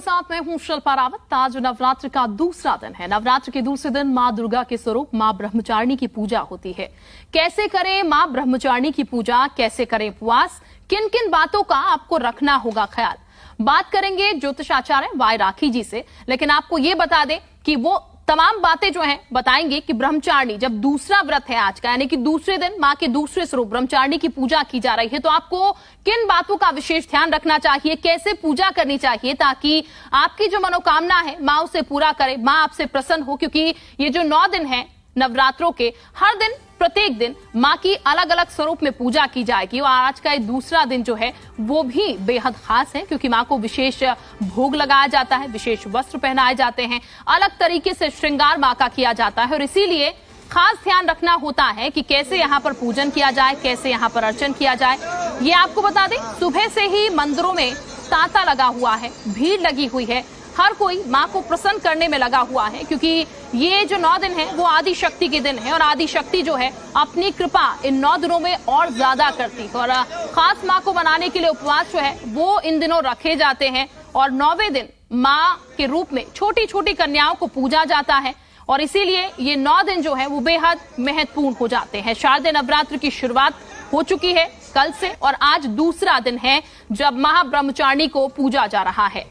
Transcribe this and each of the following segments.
साथ मैं हूं शिल्पा रावत। आज नवरात्र का दूसरा दिन है। नवरात्र के दूसरे दिन मां दुर्गा के स्वरूप मां ब्रह्मचारिणी की पूजा होती है। कैसे करें मां ब्रह्मचारिणी की पूजा, कैसे करें उपवास, किन किन बातों का आपको रखना होगा ख्याल, बात करेंगे ज्योतिषाचार्य वाई राखी जी से। लेकिन आपको ये बता दें कि वो तमाम बातें जो हैं बताएंगे कि ब्रह्मचारिणी जब दूसरा व्रत है आज का, यानी कि दूसरे दिन मां के दूसरे स्वरूप ब्रह्मचारिणी की पूजा की जा रही है, तो आपको किन बातों का विशेष ध्यान रखना चाहिए, कैसे पूजा करनी चाहिए ताकि आपकी जो मनोकामना है मां उसे पूरा करे, मां आपसे प्रसन्न हो। क्योंकि ये जो 9 दिन है नवरात्रों के, हर दिन प्रत्येक दिन मां की अलग अलग स्वरूप में पूजा की जाएगी। और आज का ये दूसरा दिन जो है वो भी बेहद खास है, क्योंकि मां को विशेष भोग लगाया जाता है, विशेष वस्त्र पहनाए जाते हैं, अलग तरीके से श्रृंगार मां का किया जाता है। और इसीलिए खास ध्यान रखना होता है कि कैसे यहाँ पर पूजन किया जाए, कैसे यहाँ पर अर्चन किया जाए। ये आपको बता दें, सुबह से ही मंदिरों में तांता लगा हुआ है, भीड़ लगी हुई है, हर कोई मां को प्रसन्न करने में लगा हुआ है। क्योंकि ये जो 9 दिन है वो आदि शक्ति के दिन है, और आदि शक्ति जो है अपनी कृपा इन 9 दिनों में और ज्यादा करती है। और खास मां को मनाने के लिए उपवास जो है वो इन दिनों रखे जाते हैं। और 9वें दिन मां के रूप में छोटी छोटी कन्याओं को पूजा जाता है, और इसीलिए ये 9 दिन जो है वो बेहद महत्वपूर्ण हो जाते हैं। शारदीय नवरात्र की शुरुआत हो चुकी है कल से, और आज दूसरा दिन है जब महाब्रह्मचारिणी को पूजा जा रहा है।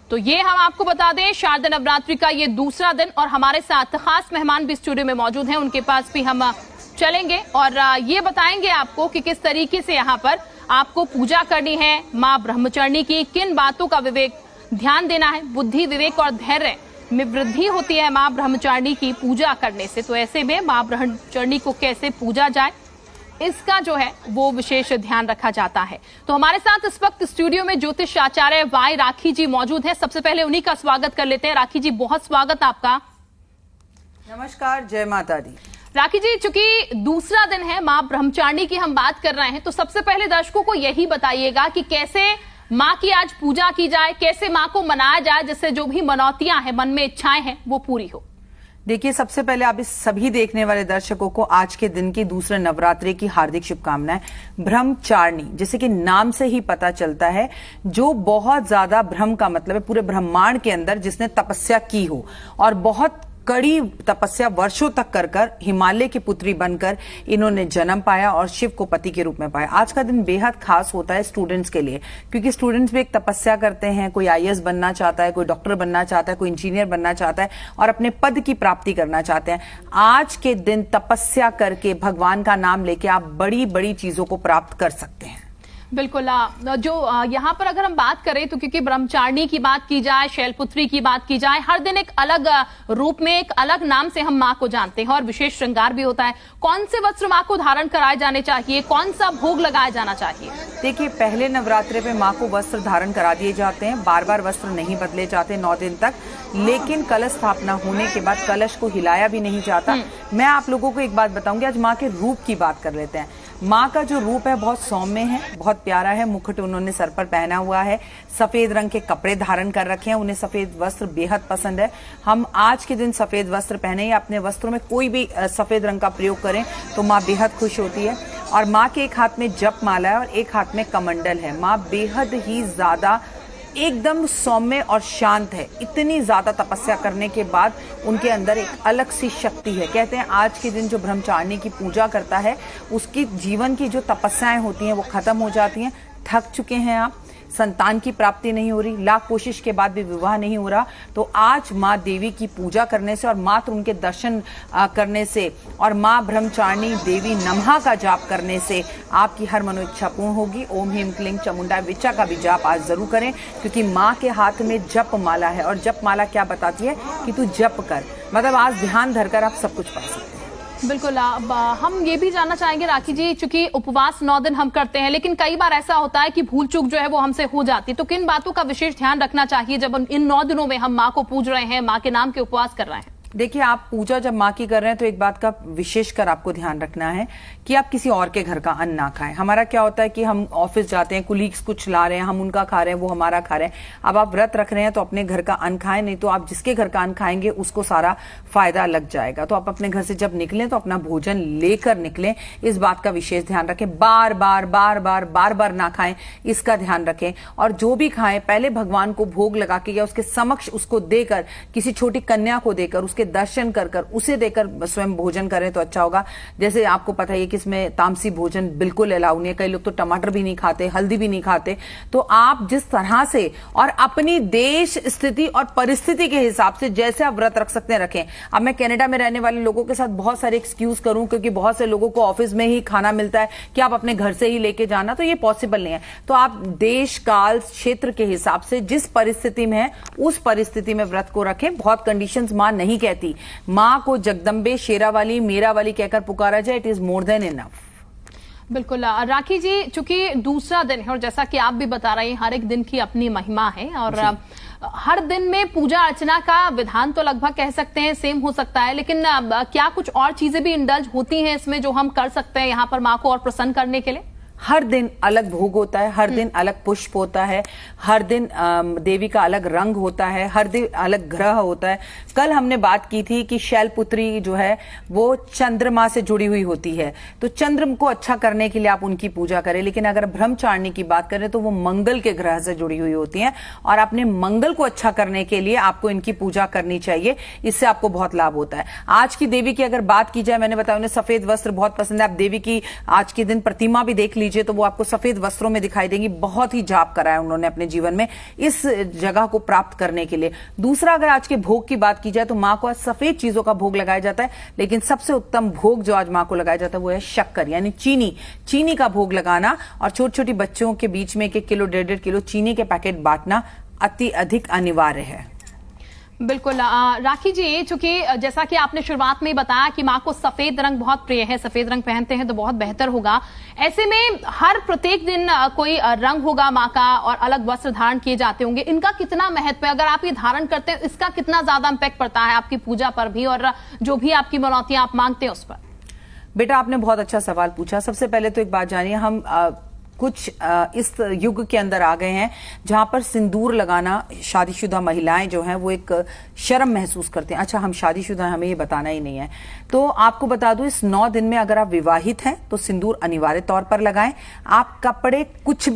तो ये हम आपको बता दें, शारदीय नवरात्रि का ये दूसरा दिन, और हमारे साथ खास मेहमान भी स्टूडियो में मौजूद हैं, उनके पास भी हम चलेंगे और ये बताएंगे आपको कि किस तरीके से यहाँ पर आपको पूजा करनी है मां ब्रह्मचारिणी की, किन बातों का विवेक ध्यान देना है। बुद्धि, विवेक और धैर्य में वृद्धि होती है मां ब्रह्मचारिणी की पूजा करने से। तो ऐसे में मां ब्रह्मचारिणी को कैसे पूजा जाए, इसका जो है वो विशेष ध्यान रखा जाता है। तो हमारे साथ इस वक्त स्टूडियो में ज्योतिष आचार्य वाई राखी जी मौजूद हैं। सबसे पहले उन्हीं का स्वागत कर लेते हैं। राखी जी, बहुत स्वागत आपका। नमस्कार, जय माता दी। राखी जी, चूंकि दूसरा दिन है मां ब्रह्मचारिणी की हम बात कर रहे हैं, तो सबसे पहले दर्शकों को यही बताइएगा कि कैसे मां की आज पूजा की जाए, कैसे मां को मनाया जाए, जिससे जो भी मनौतियां हैं, मन में इच्छाएं हैं, वो पूरी हो। देखिए, सबसे पहले आप इस सभी देखने वाले दर्शकों को आज के दिन की दूसरे नवरात्रि की हार्दिक शुभकामनाएं। ब्रह्मचारिणी, जैसे कि नाम से ही पता चलता है, जो बहुत ज्यादा ब्रह्म का मतलब है पूरे ब्रह्मांड के अंदर जिसने तपस्या की हो, और बहुत कड़ी तपस्या वर्षों तक कर कर हिमालय की पुत्री बनकर इन्होंने जन्म पाया और शिव को पति के रूप में पाया। आज का दिन बेहद खास होता है स्टूडेंट्स के लिए, क्योंकि स्टूडेंट्स भी एक तपस्या करते हैं। कोई आईएएस बनना चाहता है, कोई डॉक्टर बनना चाहता है, कोई इंजीनियर बनना चाहता है और अपने पद की प्राप्ति करना चाहते हैं। आज के दिन तपस्या करके भगवान का नाम लेके आप बड़ी बड़ी चीजों को प्राप्त कर सकते हैं। बिल्कुल। जो यहाँ पर अगर हम बात करें तो क्योंकि ब्रह्मचारिणी की बात की जाए, शैलपुत्री की बात की जाए, हर दिन एक अलग रूप में, एक अलग नाम से हम मां को जानते हैं, और विशेष श्रृंगार भी होता है। कौन से वस्त्र मां को धारण कराए जाने चाहिए, कौन सा भोग लगाया जाना चाहिए? देखिए, पहले नवरात्रे पे मां को वस्त्र धारण करा दिए जाते हैं, बार बार वस्त्र नहीं बदले जाते 9 दिन तक। लेकिन कलश स्थापना होने के बाद कलश को हिलाया भी नहीं जाता। मैं आप लोगों को एक बात बताऊंगी, आज मां के रूप की बात कर लेते हैं। माँ का जो रूप है बहुत सौम्य है, बहुत प्यारा है। मुकुट उन्होंने सर पर पहना हुआ है, सफेद रंग के कपड़े धारण कर रखे हैं, उन्हें सफेद वस्त्र बेहद पसंद है। हम आज के दिन सफेद वस्त्र पहने या अपने वस्त्रों में कोई भी सफेद रंग का प्रयोग करें तो माँ बेहद खुश होती है। और माँ के एक हाथ में जप माला है और एक हाथ में कमंडल है। माँ बेहद ही ज्यादा एकदम सौम्य और शांत है। इतनी ज्यादा तपस्या करने के बाद उनके अंदर एक अलग सी शक्ति है। कहते हैं आज के दिन जो ब्रह्मचारिणी की पूजा करता है, उसकी जीवन की जो तपस्याएं होती हैं वो खत्म हो जाती हैं। थक चुके हैं आप, संतान की प्राप्ति नहीं हो रही, लाख कोशिश के बाद भी विवाह नहीं हो रहा, तो आज माँ देवी की पूजा करने से और मात्र उनके दर्शन करने से और माँ ब्रह्मचारिणी देवी नमः का जाप करने से आपकी हर मनोइच्छा पूर्ण होगी। ओम ह्रीं क्लीं चामुंडाय विचा का भी जाप आज जरूर करें, क्योंकि माँ के हाथ में जप माला है। और जप माला क्या बताती है कि तू जप कर, मतलब आज ध्यान धरकर आप सब कुछ पा सकते हैं। बिल्कुल। अब हम ये भी जानना चाहेंगे राखी जी, चूंकि उपवास 9 दिन हम करते हैं, लेकिन कई बार ऐसा होता है कि भूल चूक जो है वो हमसे हो जाती है, तो किन बातों का विशेष ध्यान रखना चाहिए जब इन 9 दिनों में हम माँ को पूज रहे हैं, माँ के नाम के उपवास कर रहे हैं? देखिए, आप पूजा जब माँ की कर रहे हैं तो एक बात का विशेषकर आपको ध्यान रखना है कि आप किसी और के घर का अन्न ना खाएं। हमारा क्या होता है कि हम ऑफिस जाते हैं, कुलीग्स कुछ ला रहे हैं, हम उनका खा रहे हैं, वो हमारा खा रहे हैं। अब आप व्रत रख रहे हैं तो अपने घर का अन्न खाएं, नहीं तो आप जिसके घर का अन्न खाएंगे उसको सारा फायदा लग जाएगा। तो आप अपने घर से जब निकलें तो अपना भोजन लेकर निकलें, इस बात का विशेष ध्यान रखें। बार बार ना खाएं, इसका ध्यान रखें। और जो भी खाएं पहले भगवान को भोग लगा के या उसके समक्ष उसको देकर, किसी छोटी कन्या को देकर, उसके दर्शन कर उसे देकर स्वयं भोजन करें तो अच्छा होगा। जैसे आपको पता है कि इसमें तामसी भोजन बिल्कुल अलाउ नहीं है। कई लोग तो टमाटर भी नहीं खाते, हल्दी भी नहीं खाते। तो आप जिस तरह से और अपनी देश स्थिति और परिस्थिति के हिसाब से जैसे आप व्रत रख सकते हैं रखें। अब मैं कनाडा में रहने वाले लोगों के साथ बहुत सारे एक्सक्यूज करूं, क्योंकि बहुत से लोगों को ऑफिस में ही खाना मिलता है कि आप अपने घर से ही लेके जाना, तो ये पॉसिबल नहीं है। तो आप देश काल क्षेत्र के हिसाब से जिस परिस्थिति में है उस परिस्थिति में व्रत को रखें। बहुत कंडीशंस मां नहीं कहती। मां को जगदम्बे, शेरा वाली, मेरा वाली कहकर पुकारा जाए, it is more than enough. बिल्कुल राखी जी, चूंकि दूसरा दिन है और जैसा कि आप भी बता रहे हैं, हर एक दिन की अपनी महिमा है और हर दिन में पूजा अर्चना का विधान तो लगभग कह सकते हैं सेम हो सकता है, लेकिन क्या कुछ और चीजें भी इंडल्ज होती हैं इसमें जो हम कर सकते हैं यहाँ पर माँ को और प्रसन्न करने के लिए? हर दिन अलग भोग होता है, हर दिन अलग पुष्प होता है, हर दिन देवी का अलग रंग होता है, हर दिन अलग ग्रह होता है। कल हमने बात की थी कि शैलपुत्री जो है वो चंद्रमा से जुड़ी हुई होती है, तो चंद्र को अच्छा करने के लिए आप उनकी पूजा करें। लेकिन अगर ब्रह्मचारिणी की बात करें तो वो मंगल के ग्रह से जुड़ी हुई होती हैं और अपने मंगल को अच्छा करने के लिए आपको इनकी पूजा करनी चाहिए। इससे आपको बहुत लाभ होता है। आज की देवी की अगर बात की जाए, मैंने बताया उन्हें सफेद वस्त्र बहुत पसंद है। आप देवी की आज के दिन प्रतिमा भी देख लीजिए तो वो आपको सफेद वस्त्रों में दिखाई देंगी। बहुत ही जाप करा है उन्होंने अपने जीवन में इस जगह को प्राप्त करने के लिए। दूसरा, अगर आज के भोग की बात की जाए तो मां को आज सफेद चीजों का भोग लगाया जाता है, लेकिन सबसे उत्तम भोग जो आज मां को लगाया जाता है वो है शक्कर, यानी चीनी का भोग लगाना। और छोटी छोटी बच्चों के बीच में 1-1 किलो 1.5 किलो चीनी के पैकेट बांटना अति अधिक अनिवार्य है। बिल्कुल राखी जी, चूंकि जैसा कि आपने शुरुआत में बताया कि माँ को सफेद रंग बहुत प्रिय है, सफेद रंग पहनते हैं तो बहुत बेहतर होगा। ऐसे में हर प्रत्येक दिन कोई रंग होगा माँ का और अलग वस्त्र धारण किए जाते होंगे, इनका कितना महत्व है? अगर आप ये धारण करते हैं इसका कितना ज्यादा इंपैक्ट पड़ता है आपकी पूजा पर भी और जो भी आपकी मनौतियां आप मांगते हैं उस पर? बेटा, आपने बहुत अच्छा सवाल पूछा। सबसे पहले तो एक बात जानिए, हम कुछ इस युग के अंदर आ गए हैं जहां पर सिंदूर लगाना शादीशुदा महिलाएं जो हैं वो एक शर्म महसूस करते हैं। अच्छा, हम शादीशुदा हैं, हमें ये बताना ही नहीं है। तो आपको बता दूं, इस 9 दिन में अगर आप विवाहित हैं तो सिंदूर अनिवार्य तौर पर लगाएं। आप कपड़े कुछ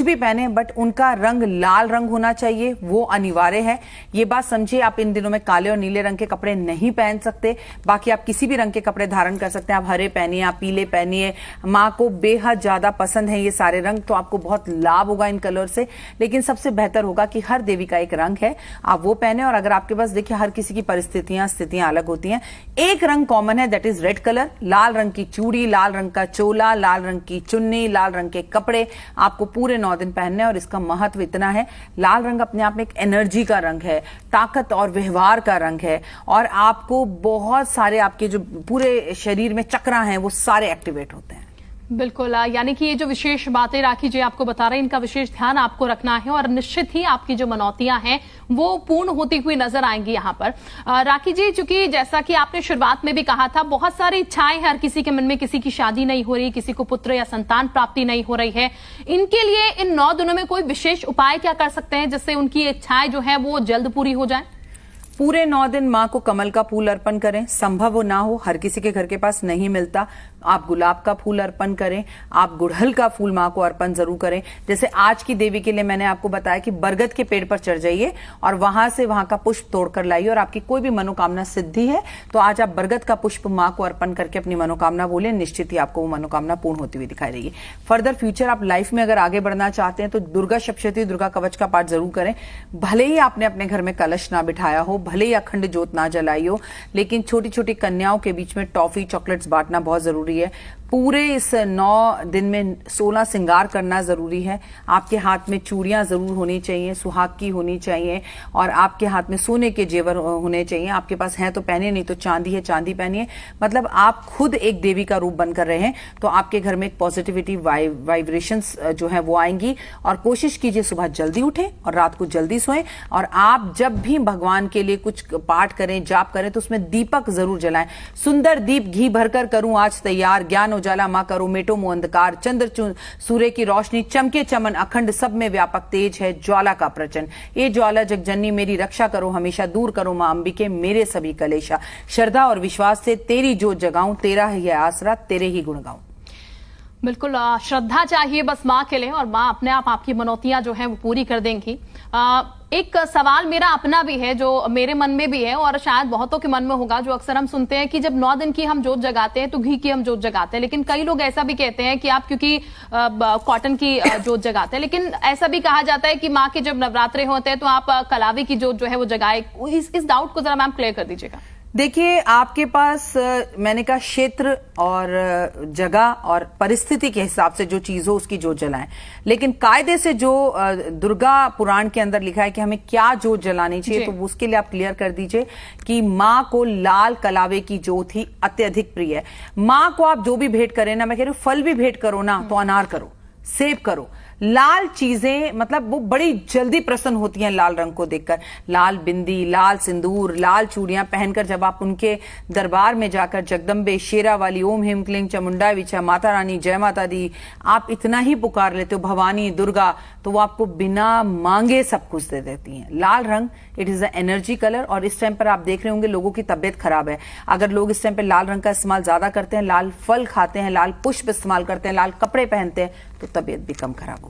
भी पहने बट उनका रंग लाल रंग होना चाहिए, वो अनिवार्य है। ये बात समझिए। आप इन दिनों में काले और नीले रंग के कपड़े नहीं पहन सकते, बाकी आप किसी भी रंग के कपड़े धारण कर सकते हैं। आप हरे पहनिए, आप पीले पहनिए। माँ को बेहद ज्यादा पसंद है ये सारे रंग, तो आपको बहुत लाभ होगा इन कलर से। लेकिन सबसे बेहतर होगा कि हर देवी का एक रंग है, आप वो पहने। और अगर आपके पास, देखिए, हर किसी की स्थितियां अलग होती हैं। एक रंग कॉमन है, दैट इज रेड कलर। लाल रंग की चूड़ी, लाल रंग का चोला, लाल रंग की चुन्नी, लाल रंग के कपड़े आपको पूरे 9 दिन पहनने। और इसका महत्व इतना है, लाल रंग अपने आप में एक एनर्जी का रंग है, ताकत और व्यवहार का रंग है, और आपको बहुत सारे आपके जो पूरे शरीर में चक्र हैं वो सारे एक्टिवेट होते हैं। बिल्कुल, यानी कि ये जो विशेष बातें राखी जी आपको बता रहे हैं, इनका विशेष ध्यान आपको रखना है और निश्चित ही आपकी जो मनौतियां हैं वो पूर्ण होती हुई नजर आएंगी यहाँ पर। राखी जी, चूंकि जैसा कि आपने शुरुआत में भी कहा था, बहुत सारी इच्छाएं हर किसी के मन में, किसी की शादी नहीं हो रही, किसी को पुत्र या संतान प्राप्ति नहीं हो रही है, इनके लिए इन 9 दिनों में कोई विशेष उपाय क्या कर सकते हैं जिससे उनकी इच्छाएं जो है वो जल्द पूरी हो जाए? पूरे 9 दिन माँ को कमल का फूल अर्पण करें। संभव हो ना हो, हर किसी के घर के पास नहीं मिलता, आप गुलाब का फूल अर्पण करें, आप गुड़हल का फूल माँ को अर्पण जरूर करें। जैसे आज की देवी के लिए मैंने आपको बताया कि बरगद के पेड़ पर चढ़ जाइए और वहां से वहां का पुष्प तोड़कर लाइए, और आपकी कोई भी मनोकामना सिद्धि है तो आज आप बरगद का पुष्प माँ को अर्पण करके अपनी मनोकामना बोले, निश्चित ही आपको वो मनोकामना पूर्ण होती हुई दिखाई देगी। फर्दर फ्यूचर आप लाइफ में अगर आगे बढ़ना चाहते हैं तो दुर्गा सप्तशती, दुर्गा कवच का पाठ जरूर करें। भले ही आपने अपने घर में कलश ना बिठाया हो, भले ही अखंड ज्योत ना जलाई हो, लेकिन छोटी छोटी कन्याओं के बीच में टॉफी, चॉकलेट्स बांटना बहुत जरूरी है। पूरे इस 9 दिन में 16 श्रृंगार करना जरूरी है। आपके हाथ में चूड़ियां जरूर होनी चाहिए, सुहाग की होनी चाहिए, और आपके हाथ में सोने के जेवर होने चाहिए। आपके पास हैं तो पहने, नहीं तो चांदी है चांदी पहनिए। मतलब आप खुद एक देवी का रूप बनकर रहे हैं तो आपके घर में एक पॉजिटिविटी वाइब्रेशंस जो है वो आएंगी। और कोशिश कीजिए सुबह जल्दी उठें और रात को जल्दी सोएं। और आप जब भी भगवान के लिए कुछ पाठ करें, जाप करें, तो उसमें दीपक जरूर जलाएं। सुंदर दीप घी भरकर करूं आज तैयार, ज्ञान उजाला मां करो मेटो मो अंधकार, चंद्र सूर्य की रोशनी चमके चमन अखंड, सब में व्यापक तेज है ज्वाला का प्रचंड। ये ज्वाला जगजननी मेरी रक्षा करो हमेशा, दूर करो मां अंबिके मेरे सभी कलेशा। श्रद्धा और विश्वास से तेरी जोत जगाऊं, तेरा ही है आसरा, तेरे ही गुण गाऊं। बिल्कुल, श्रद्धा चाहिए बस माँ के लिए, और माँ अपने आप आपकी मनौतियां जो है वो पूरी कर देंगी। एक सवाल मेरा अपना भी है जो मेरे मन में भी है, और शायद बहुतों के मन में होगा, जो अक्सर हम सुनते हैं कि जब 9 दिन की हम जोत जगाते हैं तो घी की हम जोत जगाते हैं, लेकिन कई लोग ऐसा भी कहते हैं कि आप क्योंकि कॉटन की जोत जगाते हैं, लेकिन ऐसा भी कहा जाता है कि माँ के जब नवरात्रे होते हैं तो आप कलावे की जोत जो है वो जगाए। इस डाउट को जरा मैम क्लियर कर दीजिएगा। देखिए, आपके पास मैंने कहा क्षेत्र और जगह और परिस्थिति के हिसाब से जो चीज हो उसकी जोत जलाएं, लेकिन कायदे से जो दुर्गा पुराण के अंदर लिखा है कि हमें क्या जोत जलानी चाहिए, तो उसके लिए आप क्लियर कर दीजिए कि माँ को लाल कलावे की जोत ही अत्यधिक प्रिय है। माँ को आप जो भी भेंट करें ना, मैं कह रही हूं फल भी भेंट करो ना, तो अनार करो, सेब करो, लाल चीजें, मतलब वो बड़ी जल्दी प्रसन्न होती हैं लाल रंग को देखकर। लाल बिंदी, लाल सिंदूर, लाल चूड़ियां पहनकर जब आप उनके दरबार में जाकर जगदम्बे, शेरा वाली, ओम हेम क्लीं चामुंडा विचा, माता रानी, जय माता दी, आप इतना ही पुकार लेते हो, भवानी, दुर्गा, तो वो आपको बिना मांगे सब कुछ दे देती हैं। लाल रंग it is a energy colour. और इस टाइम पर आप देख रहे होंगे लोगों की तबियत खराब है। अगर लोग इस टाइम पर लाल रंग का इस्तेमाल ज्यादा करते हैं, लाल फल खाते हैं, लाल पुष्प इस्तेमाल करते हैं, लाल कपड़े पहनते हैं, तो तबियत भी कम खराब होगी।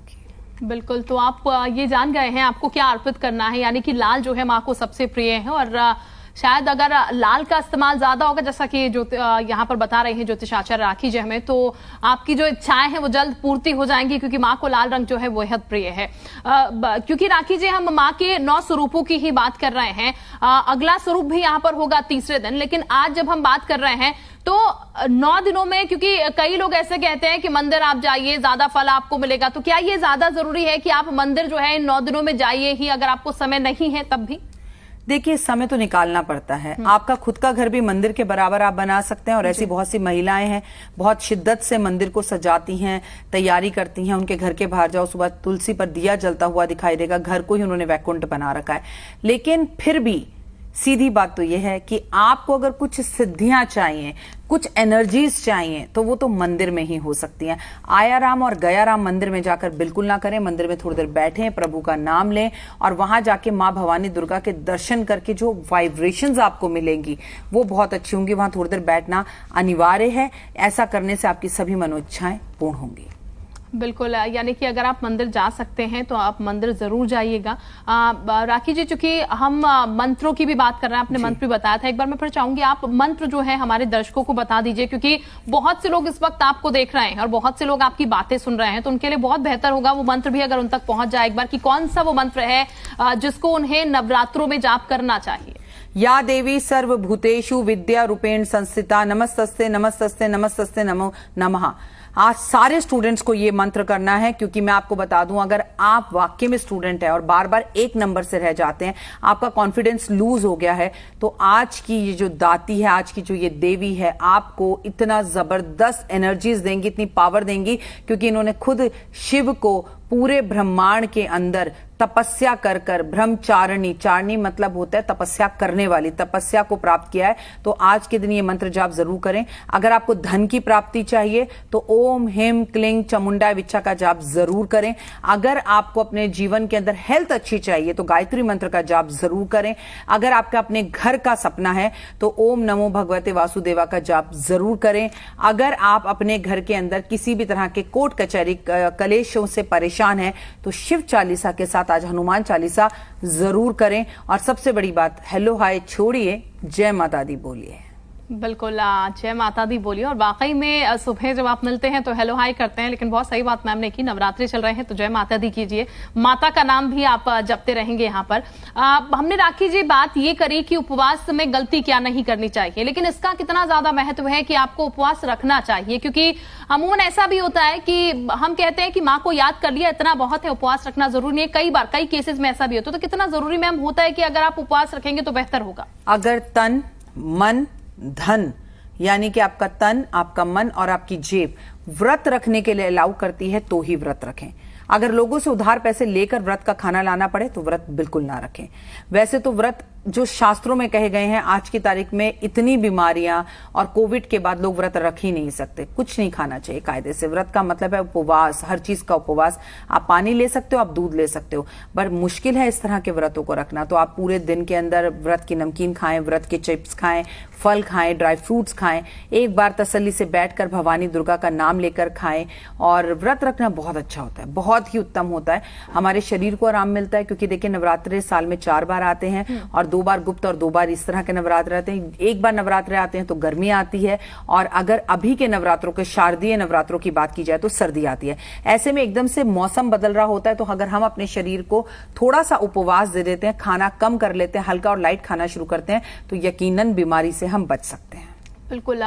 बिल्कुल, तो आप ये जान गए हैं आपको क्या अर्पित करना है, यानी कि लाल जो है माँ को सबसे प्रिय है। और शायद अगर लाल का इस्तेमाल ज्यादा होगा, जैसा कि जो यहाँ पर बता रहे हैं ज्योतिषाचार्य राखी जी हमें, तो आपकी जो इच्छाएं हैं वो जल्द पूर्ति हो जाएंगी, क्योंकि माँ को लाल रंग जो है वो बेहद प्रिय है। क्योंकि राखी जी हम माँ के 9 स्वरूपों की ही बात कर रहे हैं, अगला स्वरूप भी यहाँ पर होगा तीसरे दिन, लेकिन आज जब हम बात कर रहे हैं तो 9 दिनों में, क्योंकि कई लोग ऐसे कहते हैं कि मंदिर आप जाइए ज्यादा फल आपको मिलेगा, तो क्या ये ज्यादा जरूरी है कि आप मंदिर जो है इन 9 दिनों में जाइए ही, अगर आपको समय नहीं है तब भी? देखिए, समय तो निकालना पड़ता है। आपका खुद का घर भी मंदिर के बराबर आप बना सकते हैं, और ऐसी बहुत सी महिलाएं हैं बहुत शिद्दत से मंदिर को सजाती हैं, तैयारी करती हैं। उनके घर के बाहर जाओ, सुबह तुलसी पर दिया जलता हुआ दिखाई देगा, घर को ही उन्होंने वैकुंठ बना रखा है। लेकिन फिर भी सीधी बात तो यह है कि आपको अगर कुछ सिद्धियां चाहिए, कुछ एनर्जीज चाहिए, तो वो तो मंदिर में ही हो सकती हैं। आया राम और गया राम मंदिर में जाकर बिल्कुल ना करें। मंदिर में थोड़ी देर बैठें, प्रभु का नाम लें, और वहां जाके माँ भवानी दुर्गा के दर्शन करके जो वाइब्रेशंस आपको मिलेंगी वो बहुत अच्छी होंगी। वहां थोड़ी देर बैठना अनिवार्य है। ऐसा करने से आपकी सभी मनोइच्छाएं पूर्ण होंगी। बिल्कुल, यानी कि अगर आप मंदिर जा सकते हैं तो आप मंदिर जरूर जाइएगा। राखी जी, चूंकि हम मंत्रों की भी बात कर रहे हैं, आपने मंत्र भी बताया था, एक बार मैं फिर चाहूंगी आप मंत्र जो है हमारे दर्शकों को बता दीजिए, क्योंकि बहुत से लोग इस वक्त आपको देख रहे हैं और बहुत से लोग आपकी बातें सुन रहे हैं, तो उनके लिए बहुत बेहतर होगा वो मंत्र भी अगर उन तक पहुंच जाए एक बार, कि कौन सा वो मंत्र है जिसको उन्हें नवरात्रों में जाप करना चाहिए। या देवी सर्वभूतेषु विद्या रूपेण संस्थिता, नमस्तस्ते नमस्तस्ते नमस्तस्ते नमो नमः। आज सारे स्टूडेंट्स को ये मंत्र करना है, क्योंकि मैं आपको बता दूं, अगर आप वाकई में स्टूडेंट है और बार बार एक नंबर से रह जाते हैं, आपका कॉन्फिडेंस लूज हो गया है, तो आज की ये जो दाती है, आज की जो ये देवी है, आपको इतना जबरदस्त एनर्जीज देंगी, इतनी पावर देंगी, क्योंकि इन्होंने खुद शिव को पूरे ब्रह्मांड के अंदर तपस्या कर कर ब्रह्मचारिणी, चारणी मतलब होता है तपस्या करने वाली, तपस्या को प्राप्त किया है। तो आज के दिन ये मंत्र जाप जरूर करें। अगर आपको धन की प्राप्ति चाहिए तो ओम हेम क्लीं चामुंडा विचा का जाप जरूर करें। अगर आपको अपने जीवन के अंदर हेल्थ अच्छी चाहिए तो गायत्री मंत्र का जाप जरूर करें। अगर आपका अपने घर का सपना है तो ओम नमो भगवते वासुदेवा का जाप जरूर करें। अगर आप अपने घर के अंदर किसी भी तरह के कोर्ट कचहरी कलेशों से परेशान हैं तो शिव चालीसा के साथ आज हनुमान चालीसा जरूर करें। और सबसे बड़ी बात, हेलो हाय छोड़िए, जय माता दी बोलिए। बिल्कुल, जय माता दी बोलिए। और वाकई में सुबह जब आप मिलते हैं तो हेलो हाय करते हैं, लेकिन बहुत सही बात मैम ने की, नवरात्रि चल रहे हैं तो जय माता दी कीजिए, माता का नाम भी आप जपते रहेंगे यहाँ पर। हमने राखी जी बात ये करी कि उपवास में गलती क्या नहीं करनी चाहिए, लेकिन इसका कितना ज्यादा महत्व है कि आपको उपवास रखना चाहिए, क्योंकि अमूमन ऐसा भी होता है कि हम कहते हैं कि माँ को याद कर लिया इतना बहुत है, उपवास रखना जरूरी नहीं है। कई बार कई केसेस में ऐसा भी होता है, तो कितना जरूरी मैम होता है कि अगर आप उपवास रखेंगे तो बेहतर होगा? अगर तन मन धन, यानी कि आपका तन, आपका मन और आपकी जेब व्रत रखने के लिए अलाउ करती है तो ही व्रत रखें। अगर लोगों से उधार पैसे लेकर व्रत का खाना लाना पड़े तो व्रत बिल्कुल ना रखें। वैसे तो व्रत जो शास्त्रों में कहे गए हैं, आज की तारीख में इतनी बीमारियां और कोविड के बाद लोग व्रत रख ही नहीं सकते, कुछ नहीं खाना चाहिए कायदे से। व्रत का मतलब है उपवास, हर चीज का उपवास। आप पानी ले सकते हो, आप दूध ले सकते हो, पर मुश्किल है इस तरह के व्रतों को रखना। तो आप पूरे दिन के अंदर व्रत की नमकीन खाएं, व्रत के चिप्स खाएं, फल खाएं, ड्राई फ्रूट्स खाएं, एक बार तसल्ली से बैठकर भवानी दुर्गा का नाम लेकर खाएं। और व्रत रखना बहुत अच्छा होता है, बहुत ही उत्तम होता है। हमारे शरीर को आराम मिलता है, क्योंकि देखिए नवरात्रे साल में 4 बार आते हैं और 2 बार गुप्त और 2 बार इस तरह के नवरात्र आते हैं। एक बार नवरात्रे आते हैं तो गर्मी आती है, और अगर अभी के नवरात्रों के शारदीय नवरात्रों की बात की जाए तो सर्दी आती है। ऐसे में एकदम से मौसम बदल रहा होता है, तो अगर हम अपने शरीर को थोड़ा सा उपवास दे देते हैं, खाना कम कर लेते हैं, हल्का और लाइट खाना शुरू करते हैं, तो यकीनन बीमारी से हम बच सकते हैं। बिल्कुल।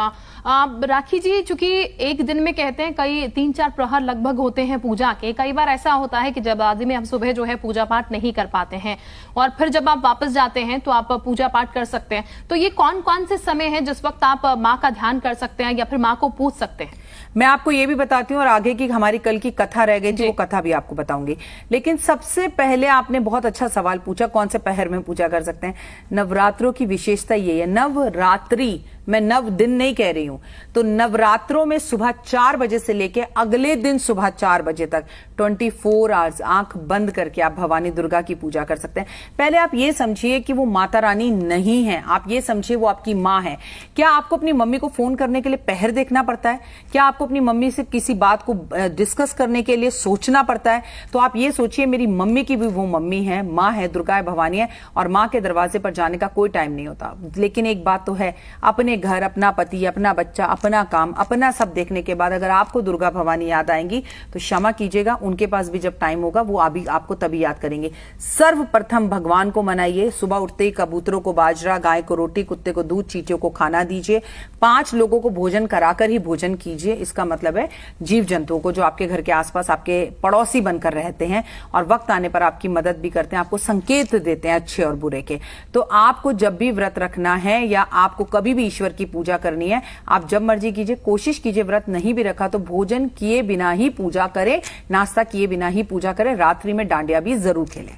राखी जी, चूंकि एक दिन में कहते हैं कई 3-4 प्रहर लगभग होते हैं पूजा के, कई बार ऐसा होता है कि जब आदि में हम सुबह जो है पूजा पाठ नहीं कर पाते हैं और फिर जब आप वापस जाते हैं तो आप पूजा पाठ कर सकते हैं। तो ये कौन कौन से समय हैं जिस वक्त आप माँ का ध्यान कर सकते हैं या फिर माँ को पूछ सकते हैं? मैं आपको ये भी बताती हूँ, और आगे की हमारी कल की कथा रह गई थी, वो कथा भी आपको बताऊंगी। लेकिन सबसे पहले आपने बहुत अच्छा सवाल पूछा, कौन से पहर में पूजा कर सकते हैं। नवरात्रों की विशेषता ये है, नवरात्रि, मैं नव दिन नहीं कह रही हूं, तो नवरात्रों में सुबह 4 बजे से लेके अगले दिन सुबह 4 बजे तक 24 आवर्स आंख बंद करके आप भवानी दुर्गा की पूजा कर सकते हैं। पहले आप ये समझिए कि वो माता रानी नहीं है, आप ये समझिए वो आपकी माँ है। क्या आपको अपनी मम्मी को फोन करने के लिए पहर देखना पड़ता है? क्या आपको अपनी मम्मी से किसी बात को डिस्कस करने के लिए सोचना पड़ता है? तो आप ये सोचिए, मेरी मम्मी की भी वो मम्मी है, माँ है, दुर्गा है, भवानी है, और माँ के दरवाजे पर जाने का कोई टाइम नहीं होता। लेकिन एक बात तो है, अपने घर, अपना पति, अपना बच्चा, अपना काम, अपना सब देखने के बाद अगर आपको दुर्गा भवानी याद आएंगी तो क्षमा कीजिएगा, उनके पास भी जब टाइम होगा वो अभी आपको तभी याद करेंगे। सर्वप्रथम भगवान को मनाइए, सुबह उठते ही कबूतरों को बाजरा, गाय को रोटी, कुत्ते को दूध, चींटियों को खाना दीजिए, 5 लोगों को भोजन कराकर ही भोजन कीजिए। इसका मतलब है जीव जंतुओं को जो आपके घर के आसपास आपके पड़ोसी बनकर रहते हैं और वक्त आने पर आपकी मदद भी करते हैं, आपको संकेत देते हैं अच्छे और बुरे के। तो आपको जब भी व्रत रखना है या आपको कभी भी ईश्वर की पूजा करनी है, आप जब मर्जी कीजिए, कोशिश कीजिए व्रत नहीं भी रखा तो भोजन किए बिना ही पूजा करें, नाश्ता किए बिना ही पूजा करें। रात्रि में डांडिया भी जरूर खेलें।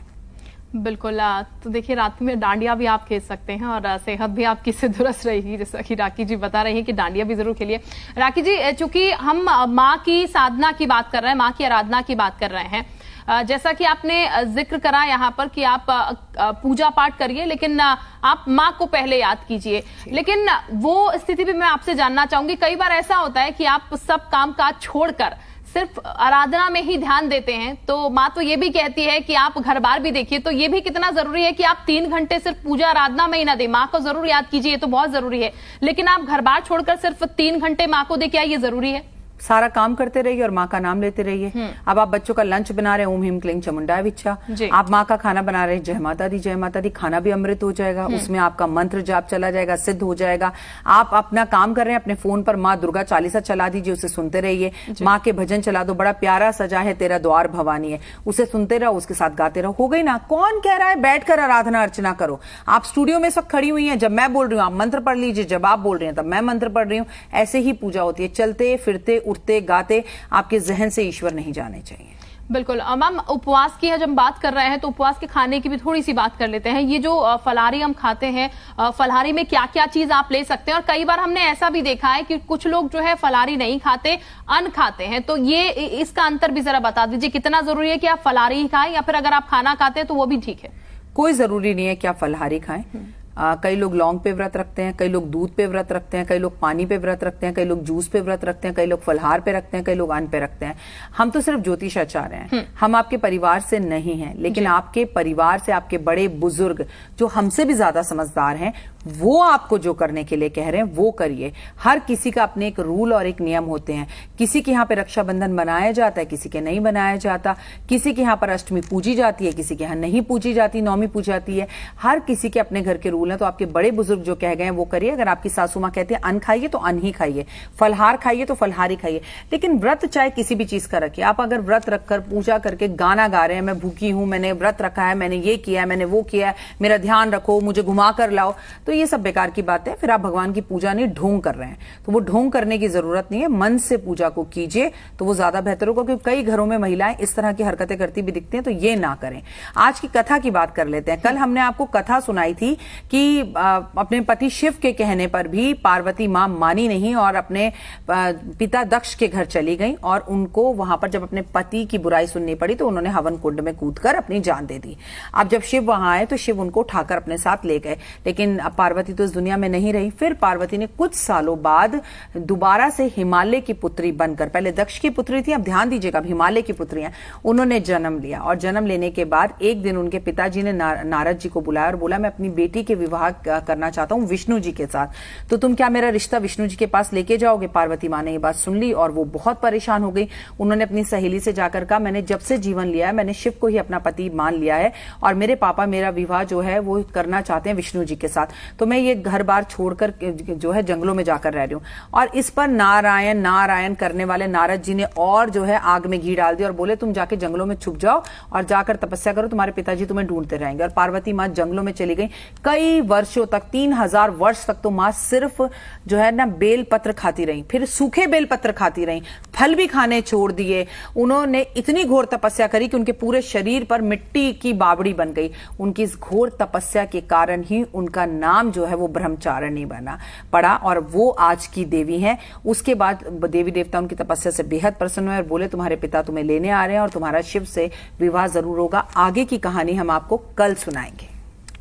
बिल्कुल। तो देखिए, रात में डांडिया भी आप खेल सकते हैं और सेहत भी आपकी से दुरुस्त रहेगी, जैसा कि राखी जी बता रही हैं कि डांडिया भी जरूर खेलिए। राखी जी, चूंकि हम माँ की साधना की बात कर रहे हैं, माँ की आराधना की बात कर रहे हैं, जैसा कि आपने जिक्र करा यहाँ पर कि आप पूजा पाठ करिए, लेकिन आप माँ को पहले याद कीजिए। लेकिन वो स्थिति भी मैं आपसे जानना चाहूंगी, कई बार ऐसा होता है कि आप सब काम काज छोड़कर सिर्फ आराधना में ही ध्यान देते हैं, तो माँ तो ये भी कहती है कि आप घर बार भी देखिए। तो ये भी कितना जरूरी है कि आप 3 घंटे सिर्फ पूजा आराधना में ही ना दें, माँ को जरूर याद कीजिए, ये तो बहुत जरूरी है, लेकिन आप घर बार छोड़कर सिर्फ 3 घंटे माँ को देखिए, ये जरूरी है? सारा काम करते रहिए और माँ का नाम लेते रहिए। अब आप बच्चों का लंच बना रहे हैं, ओम ह्रीं क्लीं चामुंडाय विच्छा, आप माँ का खाना बना रहे हैं, जय माता दी, जय माता दी, खाना भी अमृत हो जाएगा, उसमें आपका मंत्र जाप चला जाएगा, सिद्ध हो जाएगा। आप अपना काम कर रहे हैं, अपने फोन पर माँ दुर्गा चालीसा चला दीजिए, उसे सुनते रहिए, माँ के भजन चला दो, बड़ा प्यारा सजा है तेरा द्वार भवानी है, उसे सुनते रहो, उसके साथ गाते रहो, हो गई ना। कौन कह रहा है बैठकर आराधना अर्चना करो? आप स्टूडियो में सब खड़ी हुई हैं, जब मैं बोल रही हूँ आप मंत्र पढ़ लीजिए, जब आप बोल रहे हैं तब मैं मंत्र पढ़ रही हूँ। ऐसे ही पूजा होती है, चलते फिरते उठते गाते, आपके जहन से ईश्वर नहीं जाने चाहिए। बिल्कुल। मैम, उपवास की जब हम बात कर रहे हैं तो उपवास के खाने की भी थोड़ी सी बात कर लेते हैं। ये जो फलाहारी हम खाते हैं, फलाहारी में क्या क्या चीज आप ले सकते हैं? और कई बार हमने ऐसा भी देखा है कि कुछ लोग जो है फलाहारी नहीं खाते, अन्न खाते हैं, तो ये इसका अंतर भी जरा बता दीजिए, कितना जरूरी है कि आप फलाहारी ही खाएं या फिर अगर आप खाना खाते हैं तो वो भी ठीक है? कोई जरूरी नहीं है कि आप फलाहारी खाएं। कई लोग लौंग पे व्रत रखते हैं, कई लोग दूध पे व्रत रखते हैं, कई लोग पानी पे व्रत रखते हैं, कई लोग जूस पे व्रत रखते हैं, कई लोग फलहार पे रखते हैं, कई लोग अन्न पे रखते हैं। हम तो सिर्फ ज्योतिषाचार्य हैं, हम आपके परिवार से नहीं हैं, लेकिन आपके परिवार से आपके बड़े बुजुर्ग जो हमसे भी ज्यादा समझदार हैं, वो आपको जो करने के लिए कह रहे हैं वो करिए। हर किसी का अपने एक रूल और एक नियम होते हैं। किसी के यहाँ पे रक्षाबंधन बनाया जाता है, किसी के नहीं बनाया जाता, किसी के यहाँ पर अष्टमी पूजी जाती है, किसी के यहाँ नहीं पूजी जाती, नौमी पूजी जाती है। हर किसी के अपने घर के रूल हैं। तो आपके बड़े बुजुर्ग जो कह गए हैं वो करिए। अगर आपकी सासू माँ कहती है अन्न खाइए तो अन्न ही खाइए, फलहार खाइए तो फलहार ही खाइए। लेकिन व्रत चाहे किसी भी चीज का रखिए। आप अगर व्रत रखकर पूजा करके गाना गा रहे हैं, मैं भूखी हूं, मैंने व्रत रखा है, मैंने ये किया है, मैंने वो किया है, मेरा ध्यान रखो, मुझे घुमा कर लाओ, तो ये सब बेकार की बात है। फिर आप भगवान की पूजा नहीं ढोंग कर रहे हैं। तो वो ढोंग करने की जरूरत नहीं है। मन से पूजा को कीजिए तो वो ज्यादा बेहतर होगा, क्योंकि कई घरों में महिलाएं इस तरह की हरकतें करती भी दिखती हैं। तो ये ना करें। आज की कथा की बात कर लेते हैं। कल हमने आपको कथा सुनाई थी कि अपने पति शिव के कहने पर भी पार्वती मां मानी नहीं और अपने पिता दक्ष के घर चली गई, और उनको वहां पर जब अपने पति की बुराई सुननी पड़ी तो उन्होंने हवन कुंड में कूदकर अपनी जान दे दी। अब जब शिव वहां आए तो शिव उनको उठाकर अपने साथ ले गए, लेकिन अब पार्वती तो इस दुनिया में नहीं रही। फिर पार्वती ने कुछ सालों बाद दोबारा से हिमालय की पुत्री बनकर, पहले दक्ष की पुत्री थी, अब ध्यान दीजिएगा, अब हिमालय की पुत्री हैं, उन्होंने जन्म लिया। और जन्म लेने के बाद एक दिन उनके पिताजी ने नारद जी को बुलाया और बोला मैं अपनी बेटी के विवाह करना चाहता हूं विष्णु जी के साथ, तो तुम क्या मेरा रिश्ता विष्णु जी के पास लेके जाओगे? पार्वती मां ने ये बात सुन ली और वो बहुत परेशान हो गई। उन्होंने अपनी सहेली से जाकर कहा मैंने जब से जीवन लिया है मैंने शिव को ही अपना पति मान लिया है और मेरे पापा मेरा विवाह जो है वो करना चाहते हैं विष्णु जी के साथ, तो मैं ये घर बार छोड़कर जो है जंगलों में जाकर रह रही हूं। और इस पर नारायण नारायण करने वाले नारद जी ने और जो है आग में घी डाल दिया और बोले तुम जाके जंगलों में छुप जाओ और जाकर तपस्या करो, तुम्हारे पिताजी तुम्हें ढूंढते रहेंगे। और पार्वती मां जंगलों में चली गई। कई वर्षों तक 3000 वर्ष तक तो मां सिर्फ जो है ना बेल पत्र खाती रही, फिर सूखे बेल पत्र खाती रही, फल भी खाने छोड़ दिए। उन्होंने इतनी घोर तपस्या करी कि उनके पूरे शरीर पर मिट्टी की बावड़ी बन गई। उनकी इस घोर तपस्या के कारण ही उनका नाम जो है वो ब्रह्मचारिणी बना पड़ा और वो आज की देवी हैं। उसके बाद देवी देवता उनकी तपस्या से बेहद प्रसन्न हुए और बोले तुम्हारे पिता तुम्हें लेने आ रहे हैं और तुम्हारा शिव से विवाह जरूर होगा। आगे की कहानी हम आपको कल सुनाएंगे।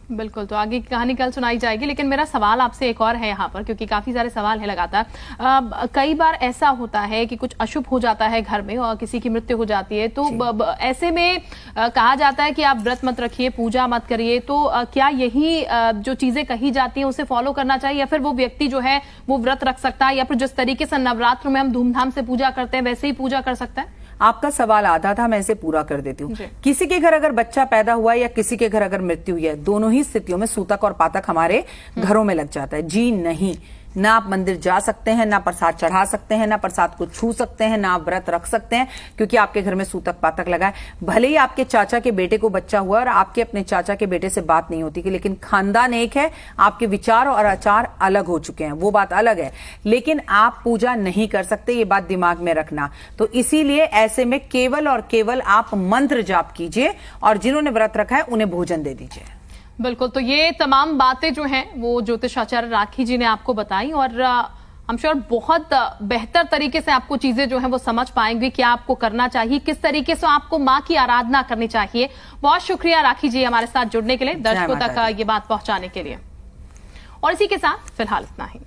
बिल्कुल, तो आगे की कहानी कल सुनाई जाएगी। लेकिन मेरा सवाल आपसे एक और है यहाँ पर, क्योंकि काफी सारे सवाल है लगातार। कई बार ऐसा होता है कि कुछ अशुभ हो जाता है घर में और किसी की मृत्यु हो जाती है, तो ऐसे में कहा जाता है कि आप व्रत मत रखिए, पूजा मत करिए। तो क्या यही जो चीजें कही जाती हैं उसे फॉलो करना चाहिए, या फिर वो व्यक्ति जो है वो व्रत रख सकता है, या फिर जिस तरीके से नवरात्र में हम धूमधाम से पूजा करते हैं वैसे ही पूजा कर सकता है? आपका सवाल आधा था, मैं इसे पूरा कर देती हूँ। किसी के घर अगर बच्चा पैदा हुआ या किसी के घर अगर मृत्यु हुई है, दोनों ही स्थितियों में सूतक और पातक हमारे घरों में लग जाता है। जी नहीं, ना आप मंदिर जा सकते हैं, ना प्रसाद चढ़ा सकते हैं, ना प्रसाद को छू सकते हैं, ना आप व्रत रख सकते हैं, क्योंकि आपके घर में सूतक पातक लगा है। भले ही आपके चाचा के बेटे को बच्चा हुआ और आपके अपने चाचा के बेटे से बात नहीं होती, लेकिन खानदान एक है, आपके विचार और आचार अलग हो चुके हैं, वो बात अलग है। लेकिन आप पूजा नहीं कर सकते, ये बात दिमाग में रखना। तो इसीलिए ऐसे में केवल और केवल आप मंत्र जाप कीजिए और जिन्होंने व्रत रखा है उन्हें भोजन दे दीजिए। बिल्कुल, तो ये तमाम बातें जो हैं वो ज्योतिषाचार्य राखी जी ने आपको बताई और हम श्योर बहुत बेहतर तरीके से आपको चीजें जो हैं वो समझ पाएंगे, क्या आपको करना चाहिए, किस तरीके से आपको मां की आराधना करनी चाहिए। बहुत शुक्रिया राखी जी हमारे साथ जुड़ने के लिए, दर्शकों तक ये बात पहुंचाने के लिए। और इसी के साथ फिलहाल इतना ही।